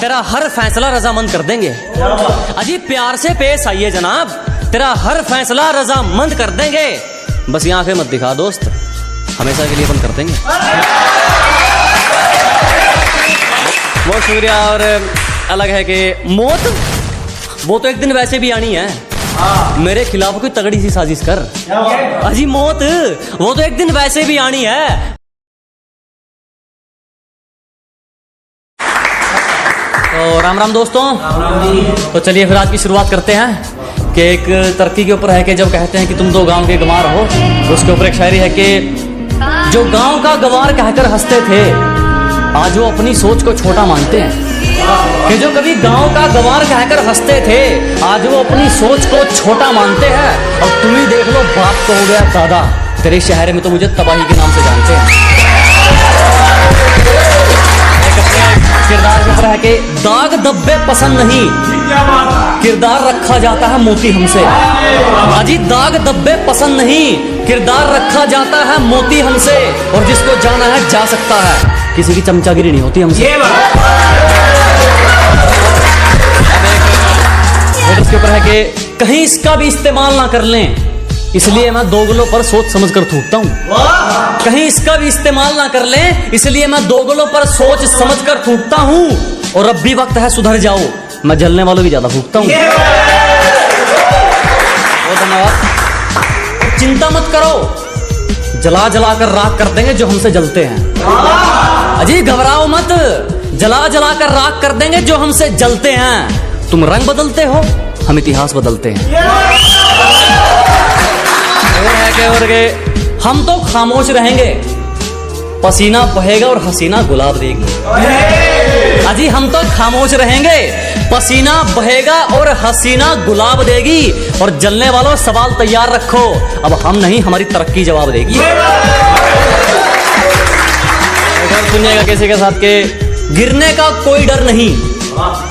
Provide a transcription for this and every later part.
तेरा हर फैसला रजामंद कर देंगे। अजी प्यार से पेश आइए जनाब, तेरा हर फैसला रजामंद कर देंगे। बस ये आंखें मत दिखा दोस्त, हमेशा के लिए बंद कर देंगे। बहुत शुक्रिया। और अलग है कि मौत वो तो एक दिन वैसे भी आनी है, मेरे खिलाफ कोई तगड़ी सी साजिश कर। अजी मौत वो तो एक दिन वैसे भी आनी है। तो राम राम दोस्तों। तो चलिए फिर आज की शुरुआत करते हैं कि एक तरक्की के ऊपर है कि जब कहते हैं कि तुम दो गांव के गंवार हो, तो उसके ऊपर एक शायरी है कि जो गांव का गंवार कहकर हंसते थे आज वो अपनी सोच को छोटा मानते हैं। कि जो कभी गांव का गंवार कहकर हंसते थे आज वो अपनी सोच को छोटा मानते हैं। और तुम ही देख लो, बाप तो हो गया दादा, तेरे शहर में तो मुझे तबाही के नाम से जानते हैं। किरदार के ऊपर है कि दाग धब्बे पसंद नहीं, किरदार रखा जाता है मोती हमसे। अजी दाग धब्बे पसंद नहीं, किरदार रखा जाता है मोती हमसे। और जिसको जाना है जा सकता है, किसी की चमचागिरी नहीं होती हमसे। और इसके ऊपर है कि कहीं इसका भी इस्तेमाल ना कर लें, इसलिए मैं दोगलों पर सोच समझ कर थूकता हूँ। कहीं इसका भी इस्तेमाल ना कर लें, इसलिए मैं दोगलों पर सोच समझ कर थूकता हूँ। और अब भी वक्त है सुधर जाओ, मैं जलने वालों की ज्यादा फूकता हूँ। बहुत धन्यवाद। चिंता मत करो, जला जला कर राख कर देंगे जो हमसे जलते हैं। अजी घबराओ मत, जला जला कर राख कर देंगे जो हमसे जलते हैं। तुम रंग बदलते हो, हम इतिहास बदलते हैं। और हम तो खामोश रहेंगे, पसीना बहेगा और हसीना गुलाब देगी। अजी हम तो खामोश रहेंगे, पसीना बहेगा और हसीना गुलाब देगी। और जलने वालों सवाल तैयार रखो, अब हम नहीं हमारी तरक्की जवाब देगी। सुनिएगा किसी के साथ के गिरने का कोई डर नहीं,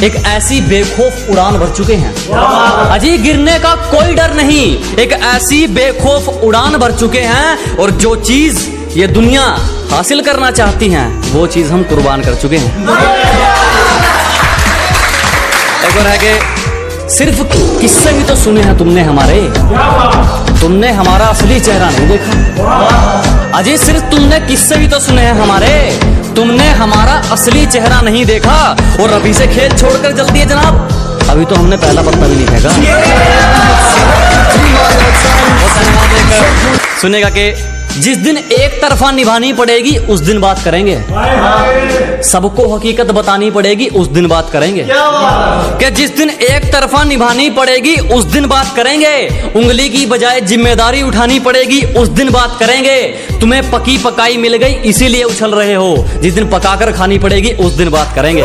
एक ऐसी बेखौफ उड़ान भर चुके हैं। अजी गिरने का कोई डर नहीं, एक ऐसी बेखौफ उड़ान भर चुके हैं। और जो चीज ये दुनिया हासिल करना चाहती है वो चीज हम कुर्बान कर चुके हैं। एक और है कि सिर्फ किस्से भी तो सुने हैं तुमने हमारे, तुमने हमारा असली चेहरा नहीं देखा। अजी सिर्फ तुमने किस्से भी तो सुने हैं हमारे, तुमने हमारा असली चेहरा नहीं देखा। और अभी से खेल छोड़कर जल्दी है जनाब, अभी तो हमने पहला पत्ता भी नहीं फेंका। सुनेगा कि जिस दिन एक तरफा निभानी पड़ेगी उस दिन बात करेंगे, सबको हकीकत बतानी पड़ेगी उस दिन बात करेंगे। कि जिस दिन एक तरफा निभानी पड़ेगी उस दिन बात करेंगे, उंगली की बजाय जिम्मेदारी उठानी पड़ेगी उस दिन बात करेंगे। तुम्हें पकी पकाई मिल गई इसीलिए उछल रहे हो, जिस दिन पकाकर खानी पड़ेगी उस दिन बात करेंगे।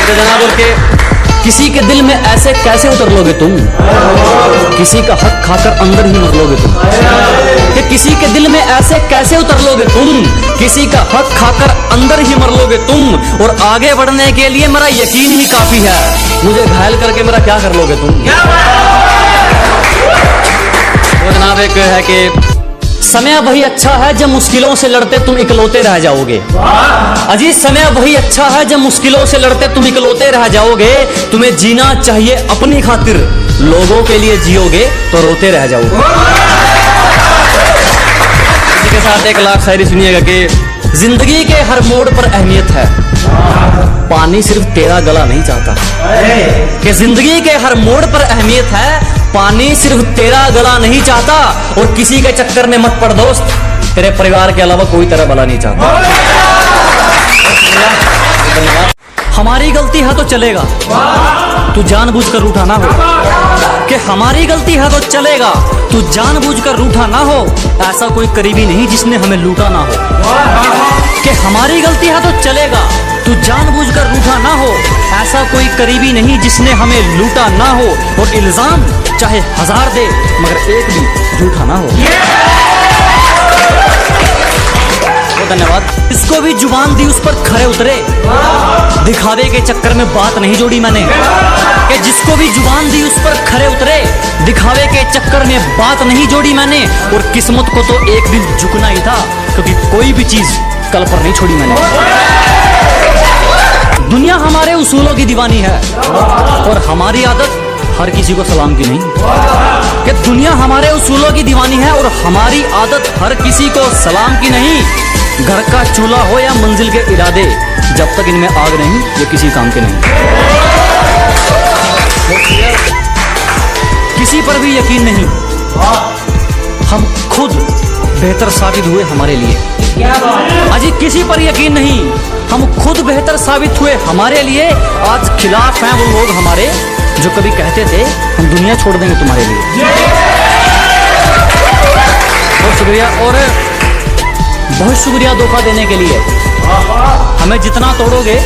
जनाब और के किसी के दिल में ऐसे कैसे उतर लोगे तुम, किसी का हक खाकर अंदर ही मर लोगे तुम। कि किसी के दिल में ऐसे कैसे उतर लोगे तुम, किसी का हक खाकर अंदर ही मर लोगे तुम। और आगे बढ़ने के लिए मेरा यकीन ही काफी है, मुझे घायल करके मेरा क्या कर लोगे तुम। वो जनाब एक है कि समय वही अच्छा है जब मुश्किलों से लड़ते तुम इकलौते रह जाओगे। अजी समय वही अच्छा है जब मुश्किलों से लड़ते तुम इकलौते रह जाओगे। तुम्हें जीना चाहिए अपनी खातिर, लोगों के लिए जियोगे तो रोते रह जाओगे। इसी के साथ एक लाख शायरी सुनिएगा कि जिंदगी के हर मोड़ पर अहमियत है, पानी सिर्फ तेरा गला नहीं चाहता। कि जिंदगी के हर मोड़ पर अहमियत है, पानी सिर्फ तेरा गला नहीं चाहता। और किसी के चक्कर में मत पड़ दोस्त, तेरे परिवार के अलावा कोई तेरा भला नहीं चाहता। हमारी गलती है तो चलेगा, तू जानबूझकर रूठा ना हो। कि हमारी गलती है तो चलेगा, तू जानबूझकर रूठा ना हो। ऐसा कोई करीबी नहीं जिसने हमें लूटा ना हो। कि हमारी गलती है तो चलेगा, तू जानबूझकर रूठा ना हो। ऐसा कोई करीबी नहीं जिसने हमें लूटा ना हो। और इल्जाम चाहे 1000 दे मगर एक भी झूठा ना हो। धन्यवाद। इसको भी जुबान दी उस पर खरे उतरे, दिखावे के चक्कर में बात नहीं जोड़ी मैंने। कि जिसको भी जुबान दी उस पर खरे उतरे, दिखावे के चक्कर में बात नहीं जोड़ी मैंने। और किस्मत को तो एक दिन झुकना ही था, क्योंकि कोई भी चीज कल पर नहीं छोड़ी मैंने। दुनिया हमारे उसूलों की दीवानी है और हमारी आदत हर किसी को सलाम की नहीं। कि दुनिया हमारे उसूलों की दीवानी है और हमारी आदत हर किसी को सलाम की नहीं। घर का चूल्हा हो या मंजिल के इरादे, जब तक इनमें आग नहीं ये किसी काम के नहीं। किसी पर भी यकीन नहीं, हम खुद बेहतर साबित हुए हमारे लिए। अजी किसी पर यकीन नहीं, हम खुद बेहतर साबित हुए हमारे लिए। आज खिलाफ हैं वो लोग हमारे जो कभी कहते थे हम दुनिया छोड़ देंगे तुम्हारे लिए। बहुत शुक्रिया, और बहुत शुक्रिया धोखा देने के लिए। हमें जितना तोड़ोगे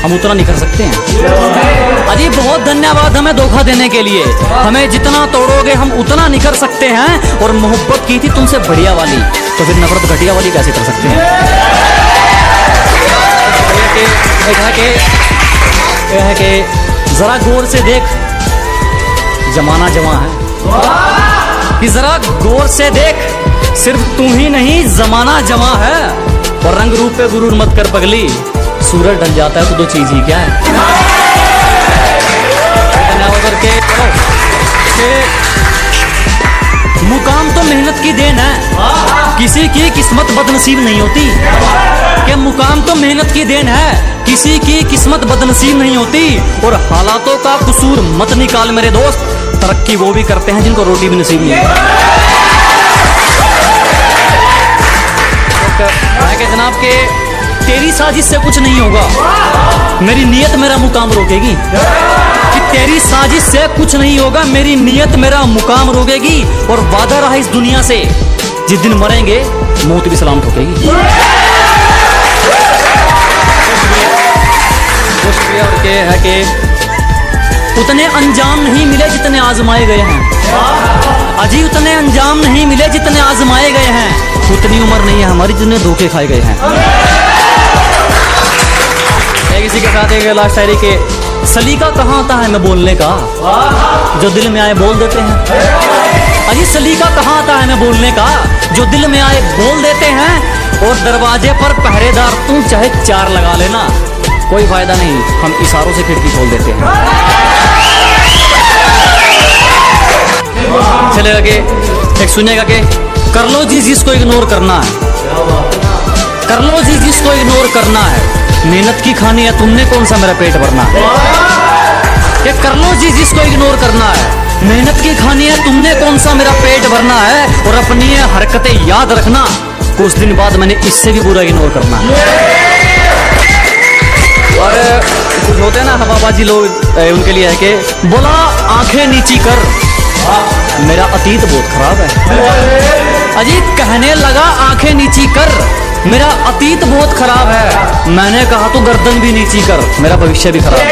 हम उतना नहीं कर सकते हैं। अजी बहुत धन्यवाद हमें धोखा देने के लिए। हमें जितना तोड़ोगे हम उतना नहीं कर सकते हैं। और मोहब्बत की थी तुमसे बढ़िया वाली, तो फिर नफरत घटिया वाली कैसे कर सकते हैं। यह है कि जरा गौर से देख, जमाना जवां है। कि जरा गौर से देख, सिर्फ तू ही नहीं जमाना जवां है। और रंग रूप पे गुरूर मत कर पगली, सूरज ढल जाता है तो दो चीज ही क्या है। मुकाम तो मेहनत की देन है, किसी की किस्मत बदनसीब नहीं होती। कि मुकाम तो मेहनत की देन है, किसी की किस्मत बदनसीब नहीं होती। और हालातों का कसूर मत निकाल मेरे दोस्त, तरक्की वो भी करते हैं जिनको रोटी भी नसीब नहीं होती। जनाब के तेरी साजिश से कुछ नहीं होगा, मेरी नीयत मेरा मुकाम रोकेगी। कि तेरी साजिश से कुछ नहीं होगा, मेरी नीयत मेरा मुकाम रोकेगी। और वादा रहा इस दुनिया से, जिस दिन मरेंगे मौत भी सलाम ठोकेगी। और क्या है कि उतने अंजाम नहीं मिले जितने आजमाए गए हैं। अजी उतने अंजाम नहीं मिले जितने आजमाए गए हैं। उतनी उम्र नहीं है हमारी जितने धोखे खाए गए हैं। किसी के साथ एक लास्ट शायरी के, सलीका कहाँ आता है मैं बोलने का, जो दिल में आए बोल देते हैं। अजी सलीका कहाँ आता है मैं बोलने का, जो दिल में आए बोल देते हैं। और दरवाजे पर पहरेदार तू चाहे 4 लगा लेना, कोई फायदा नहीं, हम इशारों से खिड़की खोल देते हैं। चले लगे एक सुनेगा कि कर लो जी जिसको इग्नोर करना है, कर लो जी जिसको इग्नोर करना है। मेहनत की खानी है तुमने, कौन सा मेरा पेट भरना है। ये कर लो जी जिसको इग्नोर करना है, मेहनत की खानी है तुमने, कौन सा मेरा पेट भरना है। और अपनी हरकतें याद रखना, कुछ दिन बाद मैंने इससे भी बुरा इग्नोर करना है। और कुछ होते हैं ना हवाबाजी लोग, उनके लिए है कि बोला आंखें नीची कर, मेरा अतीत बहुत खराब है। अजी कहने लगा आंखें नीची कर, मेरा अतीत बहुत खराब है। मैंने कहा तो गर्दन भी नीची कर, मेरा भविष्य भी खराब है।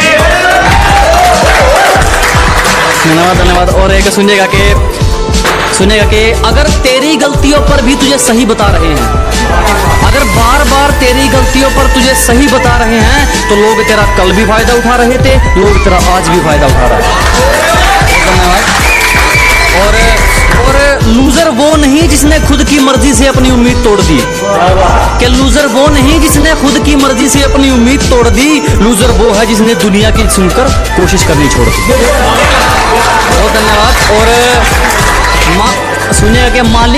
धन्यवाद। और एक सुनिएगा कि अगर तेरी गलतियों पर भी तुझे सही बता रहे हैं, अगर बार बार तेरी गलतियों पर तुझे सही बता रहे हैं, तो लोग तेरा कल भी फायदा उठा रहे थे, लोग तेरा आज भी फायदा उठा रहे हैं। धन्यवाद। और लूजर वो नहीं जिसने खुद की मर्जी से अपनी उम्मीद तोड़ दी। कि लूजर वो नहीं जिसने खुद की मर्जी से अपनी उम्मीद तोड़ दी, लूजर वो है जिसने दुनिया की सुनकर कोशिश करनी छोड़ दी। बहुत धन्यवाद। और सुनिएगा कि मालिक